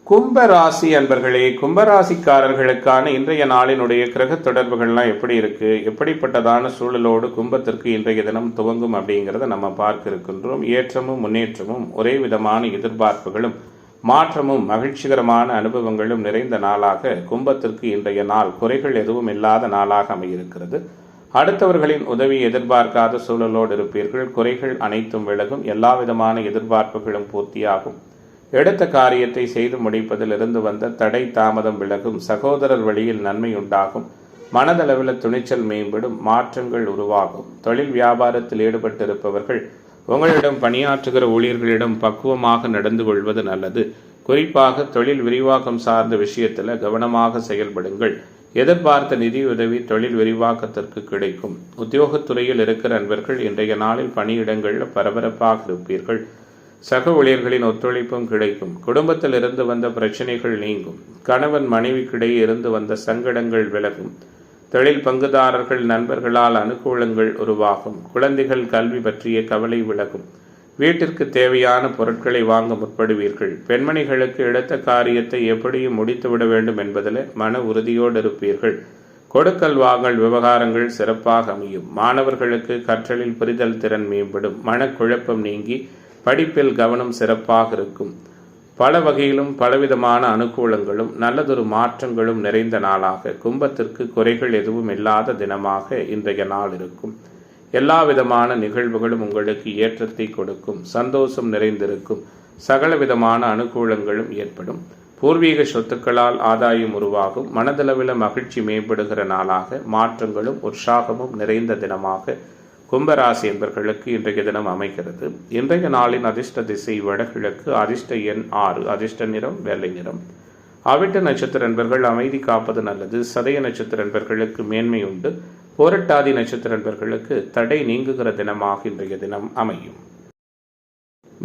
கும்பராசி அன்பர்களே, கும்பராசிக்காரர்களுக்கான இன்றைய நாளினுடைய கிரக தொடர்புகள்லாம் எப்படி இருக்கு, எப்படிப்பட்டதான சூழலோடு கும்பத்திற்கு இன்றைய தினம் துவங்கும் அப்படிங்கிறத நம்ம பார்க்க இருக்கின்றோம். ஏற்றமும் முன்னேற்றமும், ஒரே விதமான எதிர்பார்ப்புகளும் மாற்றமும் மகிழ்ச்சிகரமான அனுபவங்களும் நிறைந்த நாளாக கும்பத்திற்கு இன்றைய நாள் குறைகள் எதுவும் இல்லாத நாளாக அமையிருக்கிறது. அடுத்தவர்களின் உதவி எதிர்பார்க்காத சூழலோடு இருப்பீர்கள். குறைகள் அனைத்தும் விலகும். எல்லா விதமான எதிர்பார்ப்புகளும் பூர்த்தியாகும். எடுத்த காரியத்தை செய்து முடிப்பதிலிருந்து வந்த தடை தாமதம் விலகும். சகோதரர் வழியில் நன்மை உண்டாகும். மனதளவில் துணிச்சல் மேம்படும். மாற்றங்கள் உருவாகும். தொழில் வியாபாரத்தில் ஈடுபட்டிருப்பவர்கள் உங்களிடம் பணியாற்றுகிற ஊழியர்களிடம் பக்குவமாக நடந்து கொள்வது நல்லது. குறிப்பாக தொழில் விரிவாக்கம் சார்ந்த விஷயத்தில் கவனமாக செயல்படுங்கள். எதிர்பார்த்த நிதியுதவி தொழில் விரிவாக்கத்திற்கு கிடைக்கும். உத்தியோகத்துறையில் இருக்கிற நண்பர்கள் இன்றைய நாளில் பணியிடங்களில் பரபரப்பாக இருப்பீர்கள். சக ஊழியர்களின் ஒத்துழைப்பும் கிடைக்கும். குடும்பத்தில் இருந்து வந்த பிரச்சனைகள் நீங்கும். கணவன் மனைவிக்கிடையே இருந்து வந்த சங்கடங்கள் விலகும். தொழில் பங்குதாரர்கள் நண்பர்களால் அனுகூலங்கள் உருவாகும். குழந்தைகள் கல்வி பற்றிய கவலை விலகும். வீட்டிற்கு தேவையான பொருட்களை வாங்க முற்படுவீர்கள். பெண்மணிகளுக்கு எடுத்த காரியத்தை எப்படியும் முடித்துவிட வேண்டும் என்பதில் மன உறுதியோடு இருப்பீர்கள். கொடுக்கல் வாங்கல் விவகாரங்கள் சிறப்பாக அமையும். மாணவர்களுக்கு கற்றலில் புரிதல் திறன் மேம்படும். மனக்குழப்பம் நீங்கி படிப்பில் கவனம் சிறப்பாக இருக்கும். பல வகையிலும் பலவிதமான அனுகூலங்களும் நல்லதொரு மாற்றங்களும் நிறைந்த நாளாக கும்பத்திற்கு குறைகள் எதுவும் இல்லாத தினமாக இன்றைய நாள் இருக்கும். எல்லா விதமான நிகழ்வுகளும் உங்களுக்கு ஏற்றத்தை கொடுக்கும். சந்தோஷம் நிறைந்திருக்கும். சகல விதமான அனுகூலங்களும் ஏற்படும். பூர்வீக சொத்துக்களால் ஆதாயம் உருவாகும். மனதளவில் மகிழ்ச்சி மேம்படுகிற நாளாக மாற்றங்களும் உற்சாகமும் நிறைந்த தினமாக கும்பராசி என்பவர்களுக்கு இன்றைய தினம் அமைகிறது. இன்றைய நாளின் அதிர்ஷ்ட திசை வடகிழக்கு, அதிர்ஷ்ட எண் 6, அதிர்ஷ்ட நிறம் வெள்ளை நிறம். அவிட்ட நட்சத்திர நண்பர்கள் அமைதி காப்பது நல்லது. சதய நட்சத்திர நண்பர்களுக்கு மேன்மை உண்டு. புரட்டாதி நட்சத்திர நண்பர்களுக்கு தடை நீங்குகிற தினமாக இன்றைய தினம் அமையும்.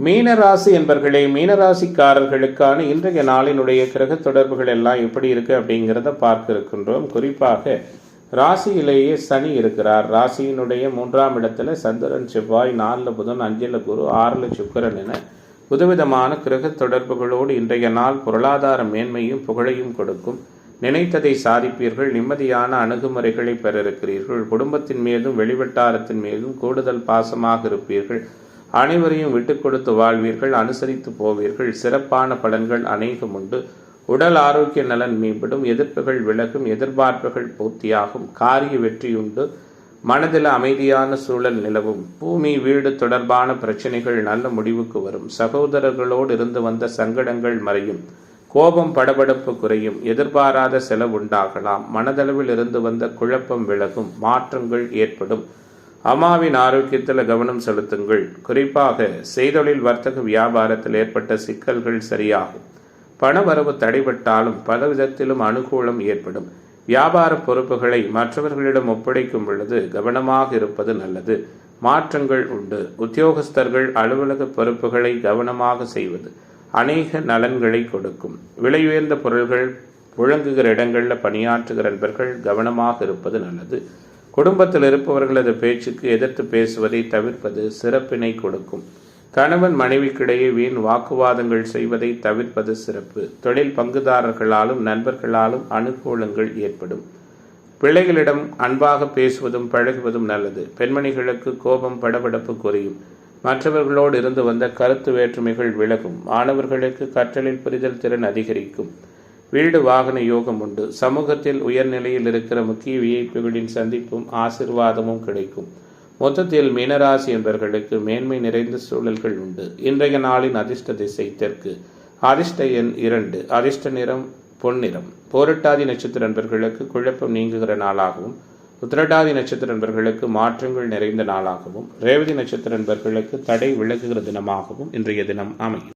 மீனராசி என்பர்களே, மீனராசிக்காரர்களுக்கான இன்றைய நாளினுடைய கிரக தொடர்புகள் எல்லாம் எப்படி இருக்கு அப்படிங்கிறத பார்க்க இருக்கின்றோம். குறிப்பாக ராசியிலேயே சனி இருக்கிறார். ராசியினுடைய 3ஆம் இடத்துல சந்திரன், செவ்வாய், 4 புதன், 5 குரு, 6 சுக்கிரன் என புதுவிதமான கிரக தொடர்புகளோடு இன்றைய நாள் பொருளாதார மேன்மையும் புகழையும் கொடுக்கும். நினைத்ததை சாதிப்பீர்கள். நிம்மதியான அணுகுமுறைகளை பெற இருக்கிறீர்கள். குடும்பத்தின் மீதும் வெளிவட்டாரத்தின் மீதும் கூடுதல் பாசமாக இருப்பீர்கள். அனைவரையும் விட்டுக் கொடுத்து வாழ்வீர்கள். அனுசரித்து போவீர்கள். சிறப்பான பலன்கள் அநேகம் உண்டு. உடல் ஆரோக்கிய நலன் மேம்படும். எதிர்ப்புகள் விலகும். எதிர்பார்ப்புகள் பூர்த்தியாகும். காரிய வெற்றியுண்டு. மனதில் அமைதியான சூழல் நிலவும். பூமி வீடு தொடர்பான பிரச்சனைகள் நல்ல முடிவுக்கு வரும். சகோதரர்களோடு இருந்து வந்த சங்கடங்கள் மறையும். கோபம் படபடப்பு குறையும். எதிர்பாராத செலவு உண்டாகலாம். மனதளவில் இருந்து வந்த குழப்பம் விலகும். மாற்றங்கள் ஏற்படும். அம்மாவின் ஆரோக்கியத்தில் கவனம் செலுத்துங்கள். குறிப்பாக செய்தொழில் வர்த்தக வியாபாரத்தில் ஏற்பட்ட சிக்கல்கள் சரியாகும். பணவரவு தடைபட்டாலும் பல விதத்திலும் அனுகூலம் ஏற்படும். வியாபார பொறுப்புகளை மற்றவர்களிடம் ஒப்படைக்கும் பொழுது கவனமாக இருப்பது நல்லது. மாற்றங்கள் உண்டு. உத்தியோகஸ்தர்கள் அலுவலக பொறுப்புகளை கவனமாக செய்வது அநேக நலன்களை கொடுக்கும். விலை உயர்ந்த பொருள்கள் புழங்குகிற இடங்களில் பணியாற்றுகிற நண்பர்கள் கவனமாக இருப்பது நல்லது. குடும்பத்தில் இருப்பவர்களது பேச்சுக்கு எதிர்த்து பேசுவதை தவிர்ப்பது சிறப்பினை கொடுக்கும். கணவன் மனைவிக்கிடையே வீண் வாக்குவாதங்கள் செய்வதை தவிர்ப்பது சிறப்பு. தொழில் பங்குதாரர்களாலும் நண்பர்களாலும் அனுகூலங்கள் ஏற்படும். பிள்ளைகளிடம் அன்பாக பேசுவதும் பழகுவதும் நல்லது. பெண்மணிகளுக்கு கோபம் படபடப்பு குறையும். மற்றவர்களோடு இருந்து வந்த கருத்து வேற்றுமைகள் விலகும். மாணவர்களுக்கு கற்றலில் புரிதல் திறன் அதிகரிக்கும். வீடு வாகன யோகம் உண்டு. சமூகத்தில் உயர்நிலையில் இருக்கிற முக்கிய விஐபிகளின் சந்திப்பும் ஆசிர்வாதமும் கிடைக்கும். மொத்தத்தில் மீனராசி என்பவர்களுக்கு மேன்மை நிறைந்த சூழல்கள் உண்டு. இன்றைய நாளின் அதிர்ஷ்ட திசை தெற்கு, அதிர்ஷ்ட எண் 2, அதிர்ஷ்ட நிறம் பொன்னிறம். போரட்டாதி நட்சத்திர நண்பர்களுக்கு குழப்பம் நீங்குகிற நாளாகவும், உத்திரட்டாதி நட்சத்திர நண்பர்களுக்கு மாற்றங்கள் நிறைந்த நாளாகவும், ரேவதி நட்சத்திர நண்பர்களுக்கு தடை விலகுகிற தினமாகவும் இன்றைய தினம் அமையும்.